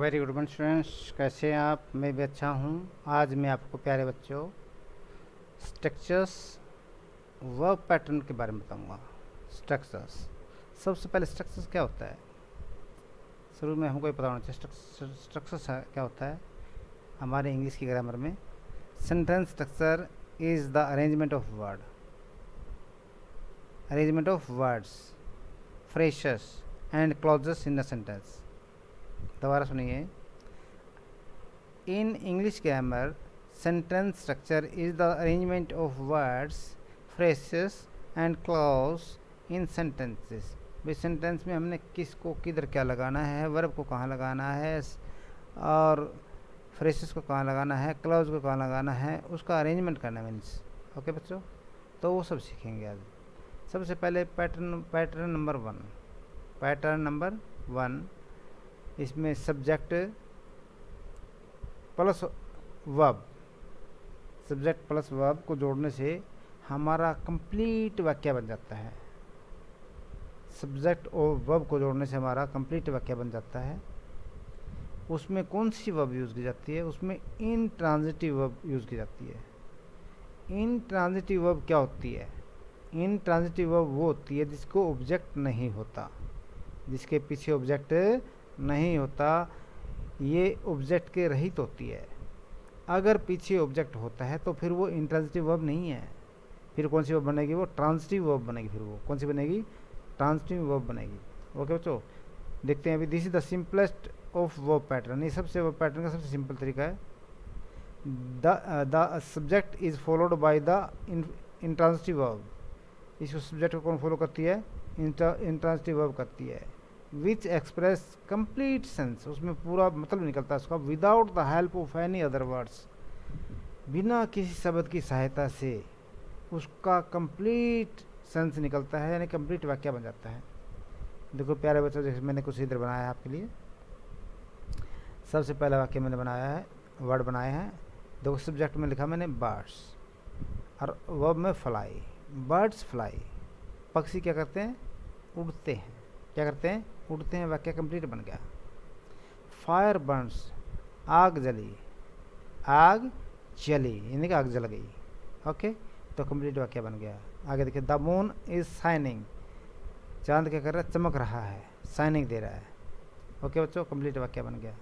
Very good morning students, कैसे हैं आप? मैं भी अच्छा हूँ। आज मैं आपको प्यारे बच्चों स्ट्रक्चर्स वर्ब पैटर्न के बारे में बताऊँगा। स्ट्रक्चर्स, सबसे पहले स्ट्रक्चर्स क्या होता है शुरू में हमको ये पता होना चाहिए। स्ट्रक्चर्स क्या होता है हमारे इंग्लिश की ग्रामर में। Sentence structure is the arrangement of words, phrases and clauses in the sentence. दोबारा सुनिए। In English grammar, sentence structure is the arrangement of words, phrases and clause in sentences। भाई sentence में हमने किसको किधर क्या लगाना है, वर्ब को कहाँ लगाना है और फ्रेसेस को कहाँ लगाना है, क्लॉज को कहाँ लगाना है, उसका अरेंजमेंट करना मीन्स। ओके बच्चों, तो वो सब सीखेंगे आज। सबसे पहले पैटर्न नंबर वन, इसमें सब्जेक्ट प्लस वर्ब को जोड़ने से हमारा कंप्लीट वाक्य बन जाता है। सब्जेक्ट और वर्ब को जोड़ने से हमारा कंप्लीट वाक्य बन जाता है। उसमें कौन सी वर्ब यूज़ की जाती है? उसमें इनट्रांजिटिव वर्ब यूज़ की जाती है। इनट्रांजिटिव वर्ब क्या होती है? इनट्रांजिटिव वर्ब वो होती है जिसको ऑब्जेक्ट नहीं होता, जिसके पीछे ऑब्जेक्ट नहीं होता, ये ऑब्जेक्ट के रहित होती है। अगर पीछे ऑब्जेक्ट होता है तो फिर वो इंट्रांजिटिव वर्ब नहीं है। फिर कौन सी वर्ब बनेगी? वो ट्रांजिटिव वर्ब बनेगी। फिर वो कौन सी बनेगी? ट्रांजिटिव वर्ब बनेगी। ओके बच्चों, देखते हैं अभी। This is the simplest of verb pattern. ये सबसे वर्ब पैटर्न का सबसे सिंपल तरीका है। The subject is followed by the intransitive verb. इस सब्जेक्ट को कौन फॉलो करती है? इंट्रांजिटिव वर्ब करती है। विच एक्सप्रेस कंप्लीट सेंस, उसमें पूरा मतलब निकलता है उसका। Without the help of any other words, बिना किसी शब्द की सहायता से उसका कंप्लीट सेंस निकलता है, यानी कंप्लीट वाक्य बन जाता है। देखो प्यारे बच्चों, जैसे मैंने कुछ इधर बनाया है आपके लिए। सबसे पहला वाक्य मैंने बनाया है, वर्ड बनाए हैं। देखो सब्जेक्ट में लिखा मैंने बर्ड्स और वर्ब में फ्लाई। बर्ड्स फ्लाई, पक्षी क्या करते हैं? उड़ते हैं। क्या करते हैं? उड़ते हैं। वाक्य कंप्लीट बन गया। फायर बर्न्स, आग जली यानी कि आग जल गई। ओके, तो कंप्लीट वाक्य बन गया। आगे देखिए, द मून इज शाइनिंग, चांद क्या कर रहा है? चमक रहा है, शाइनिंग दे रहा है। ओके बच्चों, कंप्लीट वाक्य बन गया।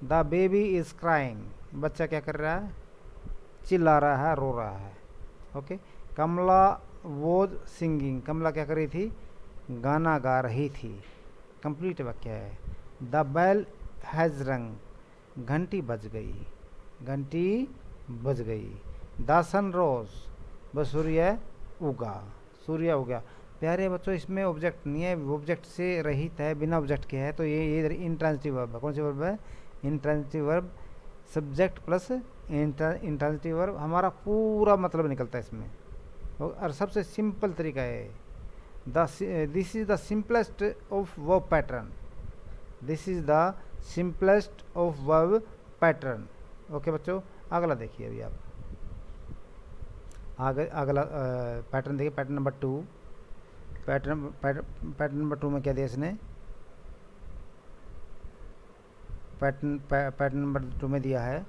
द बेबी इज क्राइंग, बच्चा क्या कर रहा है? चिल्ला रहा है, रो रहा है। ओके। कमला वॉज सिंगिंग, कमला क्या कर रही थी? गाना गा रही थी। कंप्लीट वाक्य है। द बेल हैज़ रंग, घंटी बज गई। द सन रोज, बस सूर्य उगा। प्यारे बच्चों, इसमें ऑब्जेक्ट नहीं है, ऑब्जेक्ट से रहित है, बिना ऑब्जेक्ट के है। तो ये इंट्रांजिटिव वर्ब है। कौन सी वर्ब है? Intransitive verb. Subject plus intransitive verb, हमारा पूरा मतलब निकलता है इसमें। और सबसे सिंपल तरीका है। This is the simplest of verb pattern. Okay बच्चों, अगला देखिए अभी आप। अगला पैटर्न देखिए, pattern number two. Pattern number two में क्या दिया इसने? पैटर्न नंबर टू में दिया है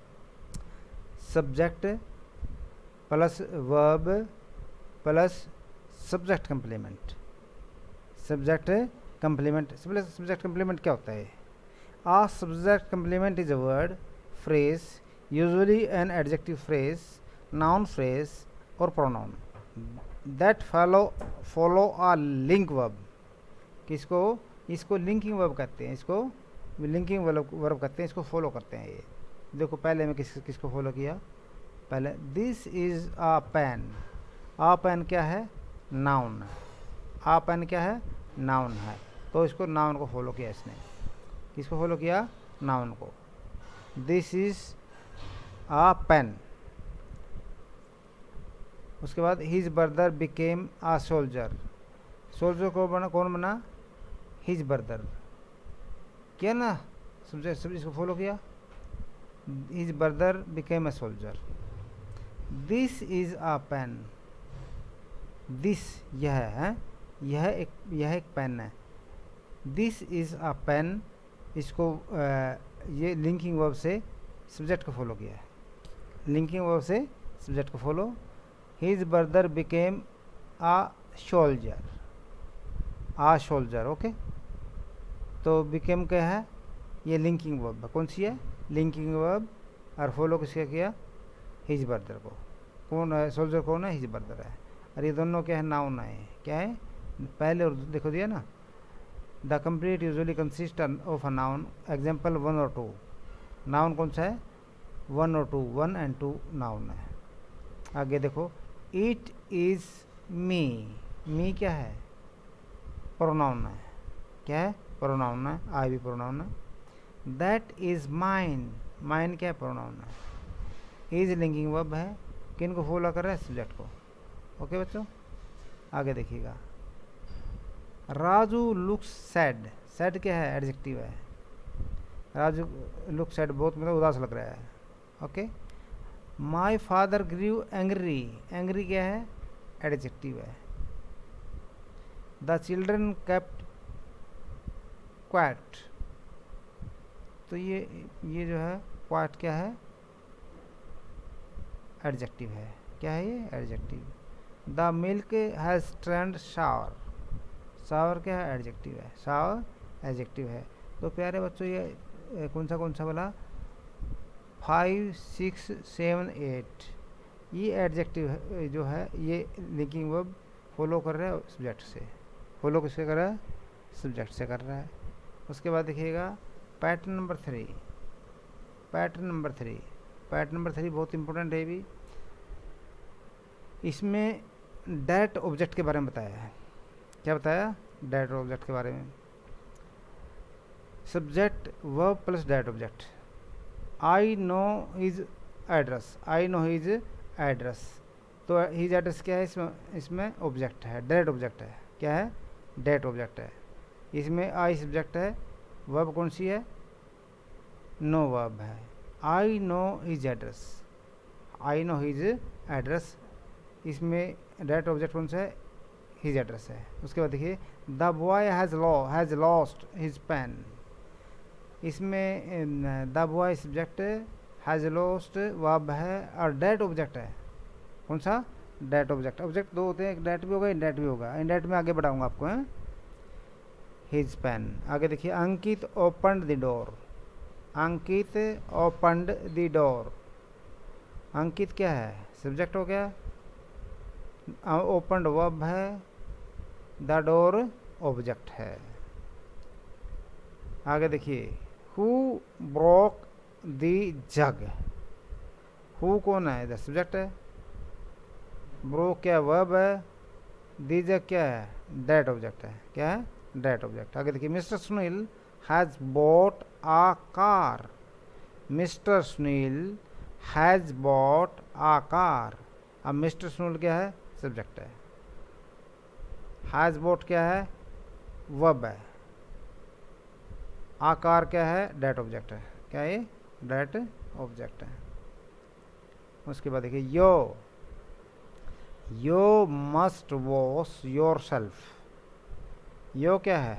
subject plus verb plus subject complement. Subject complement क्या होता है? A subject complement is a word, phrase, usually an adjective phrase, noun phrase और pronoun that follow a link verb. इसको लिंकिंग वर्ब कहते हैं। इसको लिंकिंग वर्ब कहते हैं, इसको फॉलो करते हैं ये। देखो पहले में किसको फॉलो किया? पहले this is a pen. A pen क्या है? नाउन। आ पेन क्या है? नाउन है। तो इसको नाउन को फॉलो किया इसने। किसको फॉलो किया? नाउन को। This is a pen. उसके बाद his brother became a soldier. Soldier को कौन बना? His brother. किया ना? सब्जेक्ट इसको फॉलो किया। His brother became a soldier. This is a pen. This यह है, यह एक पेन है। दिस इज अ पेन, इसको ये लिंकिंग वर्ब से सब्जेक्ट को फॉलो किया है, लिंकिंग वर्ब से सब्जेक्ट को follow. His brother became a soldier, uh soldier, okay. तो बिकेम क्या है, ये लिंकिंग वर्ब है, कौन सी है, लिंकिंग वर्ब, और फॉलो किसका किया, हिज ब्रदर को। कौन है सोल्जर, कौन है, हिज ब्रदर है। और ये दोनों क्या है, नाउन है, क्या है, पहले और देखो दिया ना, the complete usually consist of a noun, example 1 और 2। नाउन कौन सा है, 1 और 2, 1 एंड 2 नाउन है। आगे देखो, इट इज़ मी, मी क्या है, प्रोनाउन है, क्या है, प्रोनाउन है, आई भी प्रोनाउन है। दैट इज़ माइन, माइन क्या है, प्रोनाउन है। इज लिंकिंग वर्ब है, किन को फॉलो कर रहा है, सब्जेक्ट को, ओके बच्चों। आगे देखिएगा, राजू लुक्स सैड, सैड क्या है, एडजेक्टिव है। राजू लुक सैड, बहुत मतलब उदास लग रहा है, okay. My father grew angry, angry क्या है, एडजेक्टिव है। द चिल्ड्रन केप्ट क्वाइट, तो ये जो है क्वाइट क्या है, एडजेक्टिव है, क्या है ये, adjective. The milk has turned sour, sour क्या है, एडजेक्टिव है, सावर एडजेक्टिव है। तो प्यारे बच्चों ये कौन सा बोला, 5, 6, 7, 8, ये एडजेक्टिव है, जो है ये लिंकिंग वर्ब फॉलो कर रहा है सब्जेक्ट से, फॉलो किससे कर रहा है, सब्जेक्ट से कर रहा है। उसके बाद देखिएगा pattern number 3, pattern number 3, pattern number 3 बहुत इंपॉर्टेंट है भी। इसमें डैट ऑब्जेक्ट के बारे में बताया है, क्या बताया, डैट ऑब्जेक्ट के बारे में। Subject verb plus that object. I know his address, I know his address, तो हिज एड्रेस क्या है, इसमें ऑब्जेक्ट है, डैट ऑब्जेक्ट है, क्या है, डैट ऑब्जेक्ट है। इसमें आई सब्जेक्ट है, वर्ब कौन सी है, नो वर्ब है। I know his address, I know his address, इसमें डैट ऑब्जेक्ट कौन सा है, हिज एड्रेस है। उसके बाद देखिए, the boy has lost his pen, इसमें the boy subject, has lost verb है, और डैट ऑब्जेक्ट है, कौन सा, डैट ऑब्जेक्ट। ऑब्जेक्ट दो होते हैं, एक डैट भी होगा, इनडैट भी होगा, इनडैट में आगे बढ़ाऊंगा आपको, है हिज पेन। आगे देखिए, Ankit opened the door, Ankit opened the door, Ankit क्या है, सब्जेक्ट हो गया, ओपन्ड वर्ब है, द डोर ऑब्जेक्ट है। आगे देखिए, who broke the jug, who कौन है, इधर सब्जेक्ट है, ब्रोक क्या वर्ब है, द जग क्या है, डैट ऑब्जेक्ट है, क्या है, डैट ऑब्जेक्ट। आगे देखिए, mister Sunil has bought a car, mister Sunil has bought a car, अब मिस्टर सुनील क्या है, सब्जेक्ट है, हैज़ बॉट क्या है, वर्ब है, आकार क्या है, डैट ऑब्जेक्ट है, क्या है, डैट ऑब्जेक्ट है। उसके बाद देखिए, यो मस्ट वॉश योर सेल्फ, यो क्या है,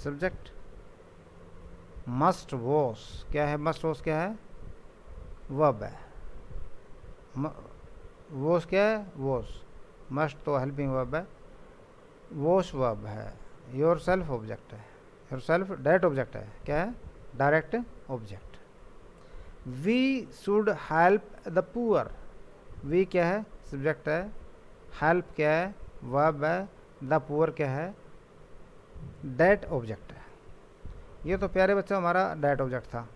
सब्जेक्ट, मस्ट वॉश क्या है, मस्ट वॉश क्या है, वर्ब है, वॉश क्या है, वॉश, मस्ट तो हेल्पिंग वर्ब है, वॉश वर्ब है, योर सेल्फ ऑब्जेक्ट है, योर सेल्फ डायरेक्ट ऑब्जेक्ट है, क्या है, direct object. We should help the poor, we क्या है, सब्जेक्ट है, हेल्प क्या है, वर्ब है, द पुअर क्या है, डायरेक्ट ऑब्जेक्ट है। ये तो प्यारे बच्चों हमारा डायरेक्ट ऑब्जेक्ट था।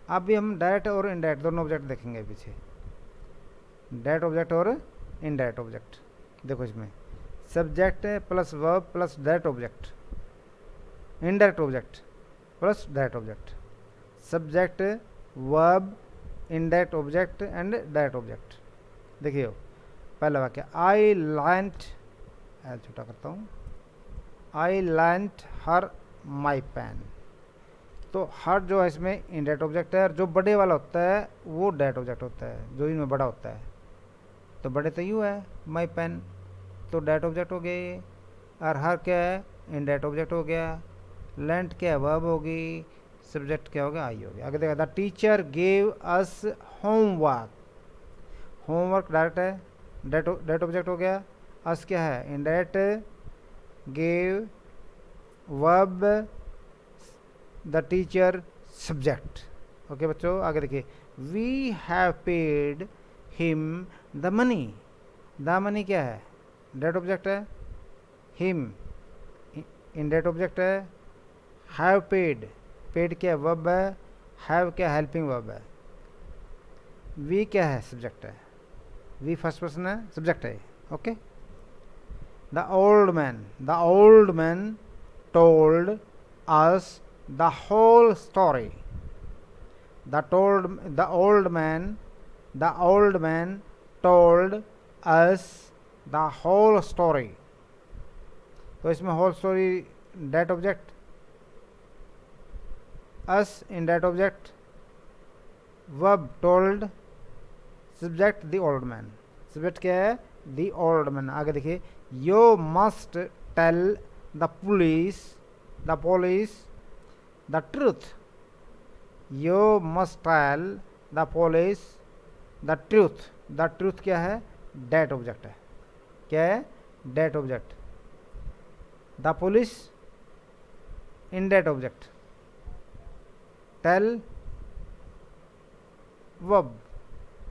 अब भी हम डायरेक्ट और इनडायरेक्ट दोनों ऑब्जेक्ट देखेंगे पीछे, डायरेक्ट ऑब्जेक्ट और इनडायरेक्ट ऑब्जेक्ट। देखो इसमें subject plus verb plus direct object, indirect object plus direct object, subject verb indirect object and direct object. देखिए पहला वाक्य, आई लर्नड, छोटा करता हूँ, I learned her my pen, तो हर जो है इसमें इनडायरेक्ट ऑब्जेक्ट है, और जो बड़े वाला होता है वो डायरेक्ट ऑब्जेक्ट होता है, जो इनमें बड़ा होता है। तो बड़े तो यूँ है माई पेन, तो डायरेक्ट ऑब्जेक्ट हो गया ये, और हर क्या है, इनडायरेक्ट ऑब्जेक्ट हो गया। लर्नड क्या है, वर्ब होगी, सब्जेक्ट क्या हो गया, आई हो गया। आगे देखा, the teacher gave us homework, homework direct है, डेट ऑब्जेक्ट हो गया। अस क्या है, indirect, gave verb, the teacher subject. Okay बच्चों, आगे देखिए, we have paid him the money, the money क्या है, डेट ऑब्जेक्ट है, हिम इनडायरेक्ट ऑब्जेक्ट है, हैव पेड, पेड क्या है, वर्ब है, हैव क्या हेल्पिंग वर्ब है, वी क्या है, सब्जेक्ट है, वी फर्स्ट पर्सन है, सब्जेक्ट है। Okay, the old man told us the whole story, the old man told us the whole story. तो इसमें होल स्टोरी डेट ऑब्जेक्ट, अस इन date object, verb told, subject the old man, subject क्या है, the old man. आगे देखिए, you must tell the police the truth, you must tell the police the truth, the truth क्या है, date object है, क्या है, date object, the police in date object, tell verb,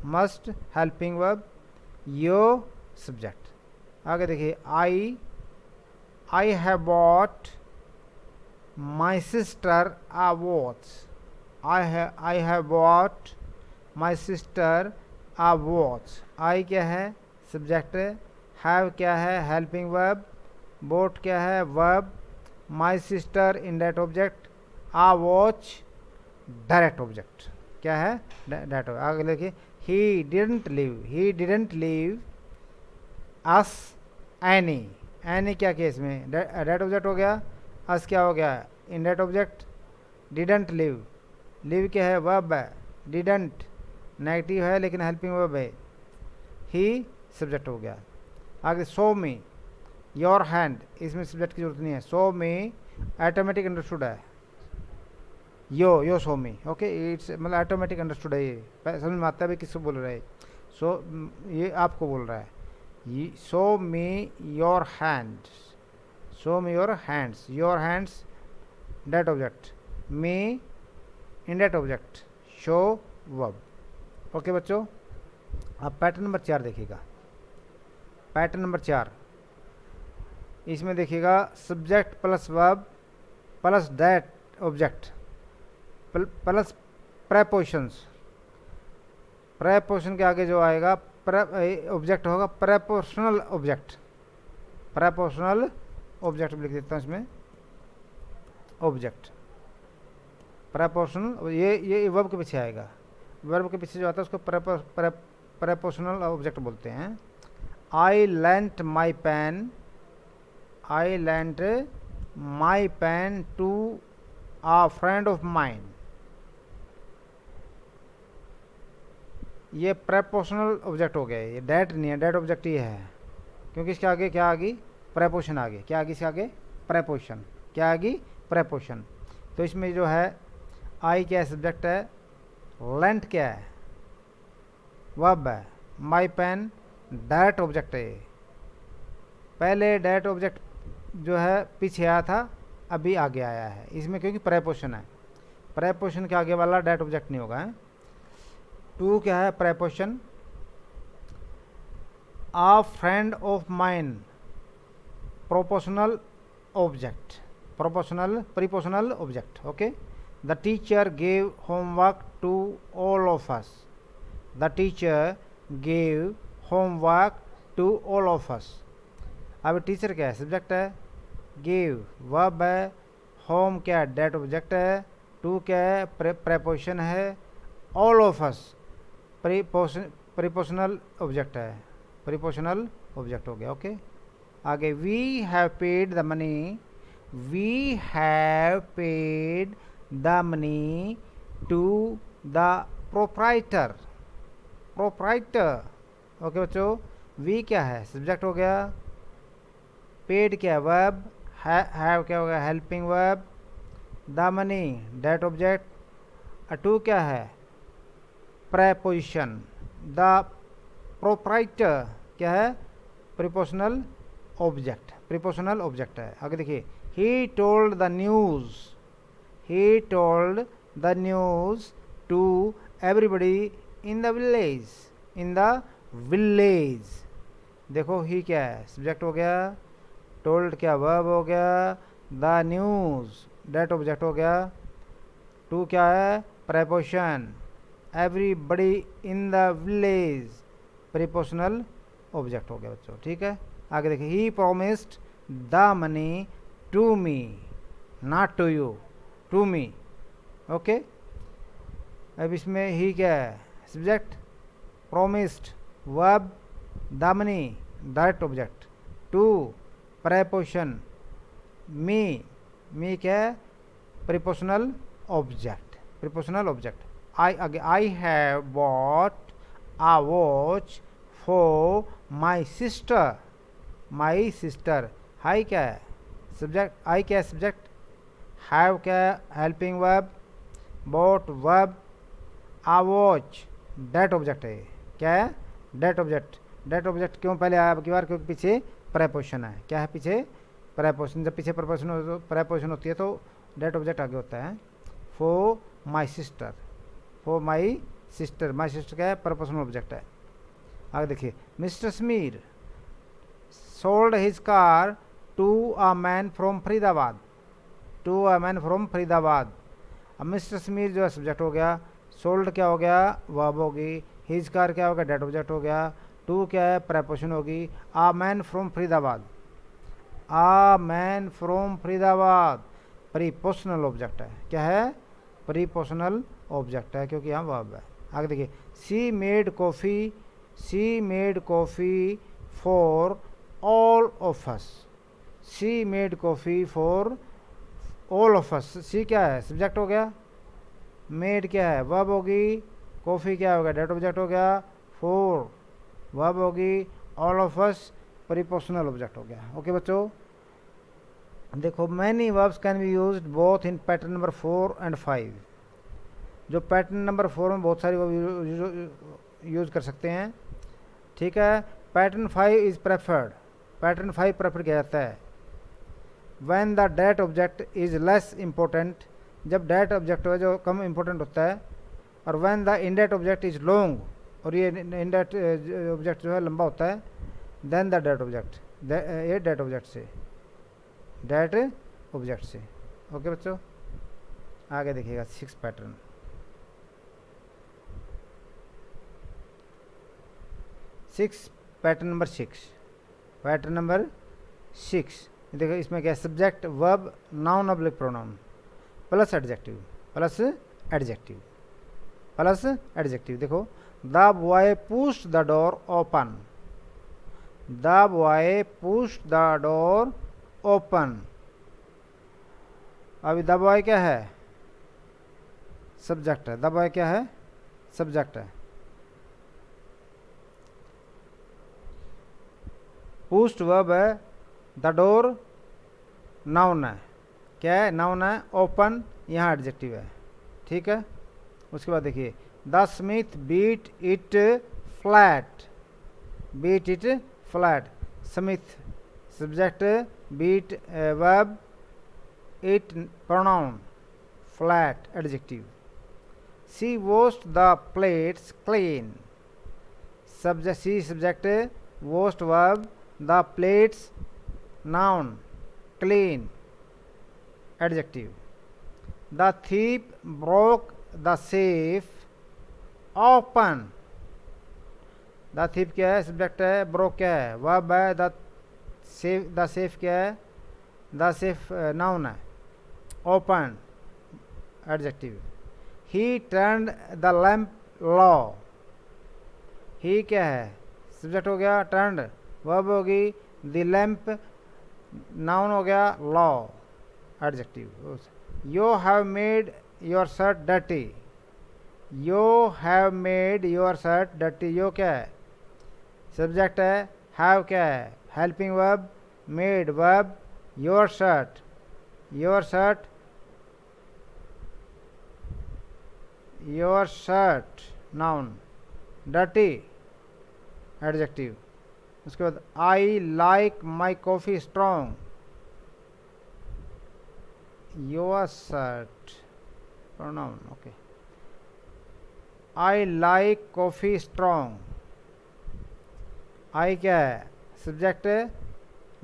must helping verb, यो subject. आगे देखिए, I have bought my sister a watch, I have bought my sister a watch, I क्या है, सब्जेक्ट, हैव क्या है, हेल्पिंग वर्ब, बॉट क्या है, verb, my sister इन date object, a watch direct object, क्या है, डायरेक्ट। आगे देखिए, he didn't leave us any क्या केस में, डायरेक्ट ऑब्जेक्ट हो गया, अस क्या हो गया, इन डेट ऑब्जेक्ट, डिडंट लीव क्या है, वर्ब है, डिडंट नेगेटिव है लेकिन हेल्पिंग वर्ब है, ही सब्जेक्ट हो गया। आगे, सो मी योर हैंड, इसमें सब्जेक्ट की जरूरत नहीं है, सो मी ऑटोमेटिक अंडरस्टूड है, यो सो मी। ओके, इट्स मतलब ऑटोमेटिक अंडरस्टूड है, ये समझ में आता है भाई किसको बोल रहा है, सो ये आपको बोल रहा है, show me your hands, show me your hands date object, me in date object, show verb. Okay बच्चों, अब पैटर्न नंबर 4 देखिएगा, पैटर्न नंबर 4, इसमें देखिएगा, सब्जेक्ट प्लस वर्ब प्लस डेट ऑब्जेक्ट प्लस प्रेपोजिशंस, प्रेपोजिशन के आगे जो आएगा ऑब्जेक्ट होगा प्रेपोजिशनल ऑब्जेक्ट, प्रेपोजिशनल ऑब्जेक्ट लिख देता हूँ इसमें, ऑब्जेक्ट प्रेपोजिशनल, ये वर्ब के पीछे आएगा, वर्ब के पीछे जो आता है उसको प्रेपोजिशनल ऑब्जेक्ट बोलते हैं। I lent my pen to a friend of mine, ये प्रेपोजिशनल ऑब्जेक्ट हो गया, ये डेट नहीं है, डेट ऑब्जेक्ट ही है, क्योंकि इसके आगे क्या आ गई, प्रेपोजिशन आ गई, क्या आ गई इसके आगे, प्रेपोजिशन, क्या आ गई, प्रेपोजिशन। तो इसमें जो है, आई क्या है, सब्जेक्ट है, लेंट क्या है, वर्ब है, माई पेन डायरेक्ट ऑब्जेक्ट है, पहले डायरेक्ट ऑब्जेक्ट जो है पीछे आया था, अभी आगे आया है इसमें, क्योंकि प्रेपोजिशन है, प्रेपोजिशन के आगे वाला डायरेक्ट ऑब्जेक्ट नहीं होगा। टू क्या है, preposition, a friend of mine proportional object, prepositional object. Okay, the teacher gave homework to all of us, the teacher gave homework to all of us. अब teacher क्या है, सब्जेक्ट है, give verb है, home क्या है, date object है, to क्या है, प्रेपोजिशन है, all of us prepositional object है, प्रीपोजिशनल ऑब्जेक्ट हो गया। ओके, आगे, we have paid the money, we have paid the money to the proprietor, okay बच्चों, वी क्या है, सब्जेक्ट हो गया, पेड क्या है, वर्ब, हैव क्या हो गया, हेल्पिंग वर्ब, द मनी डेट ऑब्जेक्ट। टू क्या है, प्रेपोजिशन। द प्रोप्राइटर क्या है, प्रीपोजिशनल ऑब्जेक्ट, प्रीपोजिशनल ऑब्जेक्ट है। आगे देखिए, he told the news, he told the news to everybody in the village, in the village. देखो ही क्या है, सब्जेक्ट हो गया, टोल्ड क्या वर्ब हो गया, द न्यूज़ डेट ऑब्जेक्ट हो गया, टू क्या है preposition, everybody in the village prepositional object हो गया बच्चों। ठीक है, आगे देखिए, he promised the money to me, not to you, to me. Okay, अब इसमें ही क्या है, subject, promised verb, the money direct object, to preposition, me क्या है prepositional object, prepositional object. I have bought a watch for my sister, my sister। I क्या है subject, आई क्या है सब्जेक्ट, हैव क्या है हेल्पिंग वर्ब, बॉट वर्ब, आ watch date object है, क्या है डेट ऑब्जेक्ट। डेट ऑब्जेक्ट क्यों पहले आया अब की बार, क्योंकि पीछे प्रेपोजिशन है, क्या है पीछे प्रेपोजिशन, जब पीछे प्रेपोजिशन होती है तो डेट ऑब्जेक्ट आगे होता है। For my sister, for my sister, my sister क्या है प्रेपोजिशनल ऑब्जेक्ट है। आगे देखिए, mister Sameer sold his car to a man from Faridabad, to a man from Faridabad. अब मिस्टर समीर जो है सब्जेक्ट हो गया, सोल्ड क्या हो गया वर्ब होगी, हिज कार क्या हो गया डेट ऑब्जेक्ट हो गया, टू क्या है प्रेपोजिशन होगी, आ man from Faridabad, uh man from Faridabad prepositional object है, क्या है प्रीपोजिशनल ऑब्जेक्ट है क्योंकि यहाँ वर्ब है। आगे देखिए, she made coffee, she made coffee for all of us, she made coffee for all of us. She क्या है सब्जेक्ट हो गया, मेड क्या है वर्ब होगी, कॉफ़ी क्या हो गया डेट ऑब्जेक्ट हो गया, फॉर वर्ब होगी, all of us prepositional object हो गया। ओके बच्चों, देखो many verbs can be used both in pattern number 4 and 5। जो पैटर्न नंबर 4 में बहुत सारी वर्ब यूज कर सकते हैं। ठीक है, pattern 5 is preferred, pattern 5 prefer किया जाता है व्हेन द डेट ऑब्जेक्ट इज लेस इंपॉर्टेंट, जब डेट ऑब्जेक्ट है जो कम इंपॉर्टेंट होता है, और व्हेन द इंडेट ऑब्जेक्ट इज लॉन्ग, और ये इंडेट ऑब्जेक्ट जो है लंबा होता है, देन द डेट ऑब्जेक्ट, ये डेट ऑब्जेक्ट से, डेट ऑब्जेक्ट से। ओके बच्चों, आगे देखिएगा 6 pattern. 6 pattern number 6, pattern number 6 देखो, इसमें क्या है subject verb noun oblique pronoun plus adjective, plus adjective, plus adjective. देखो, the boy pushed the door open, the boy pushed the door open. अभी द बॉय क्या है सब्जेक्ट है, the boy क्या है सब्जेक्ट है, पुश्ड वर्ब है, the door noun है, क्या है नाउन है, ओपन यहाँ एडजेक्टिव है। ठीक है, उसके बाद देखिए, the smith beat it flat, beat it flat, smith subject, beat verb, it pronoun, flat adjective. She washed the plates clean, subject, she subject, washed verb, the plates noun, clean adjective। the thief broke the safe open, the thief क्या है subject है, broke क्या है verb है, the safe क्या है, the safe noun है, open adjective। he turned the lamp low, he क्या है सब्जेक्ट हो गया, turned वर्ब होगी, the lamp नाउन हो गया, low adjective. You have made your shirt dirty, you have made your shirt dirty, you क्या है सब्जेक्ट है, हैव क्या है helping verb, made verb, your shirt your shirt noun, dirty adjective. उसके बाद I like my coffee strong, your shirt pronoun, okay. I like coffee strong, I क्या है, subject है,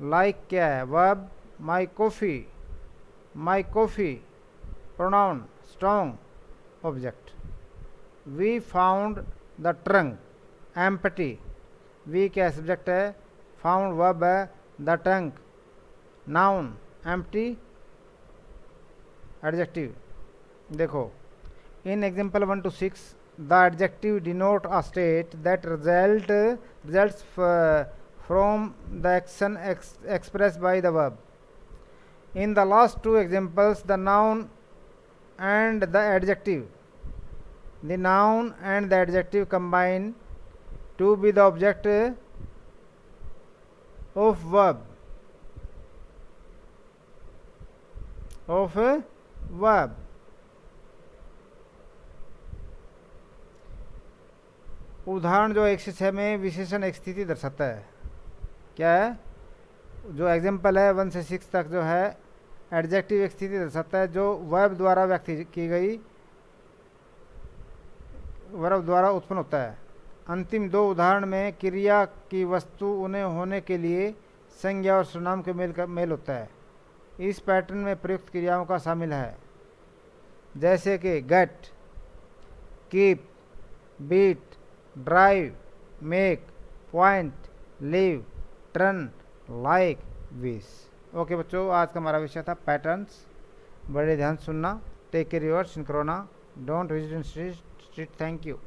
लाइक क्या है, verb, my coffee pronoun, strong object. We found the trunk empty, we क्या है, subject है, फाउंड वर्ब है, the trunk noun, empty adjective. देखो इन example 1 to 6 the adjective denote a state that results from the action expressed by the verb. In the last two examples, the noun and the adjective combine to be the object of verb, उदाहरण जो 1 से 6 में विशेषण एक स्थिति दर्शाता है, क्या है, जो एग्जाम्पल है 1 से 6 तक जो है एडजेक्टिव एक स्थिति दर्शाता है जो वर्ब द्वारा व्यक्त की गई, वर्ब द्वारा उत्पन्न होता है। अंतिम दो उदाहरण में क्रिया की वस्तु उन्हें होने के लिए संज्ञा और सर्वनाम के मेल होता है। इस पैटर्न में प्रयुक्त क्रियाओं का शामिल है जैसे कि get, keep, beat, drive, make, point, leave, turn, like, wish. Okay बच्चों, आज का हमारा विषय था पैटर्न्स। बड़े ध्यान सुनना। टेक केयर योर सिंक्रोना, don't visit in street. Thank you.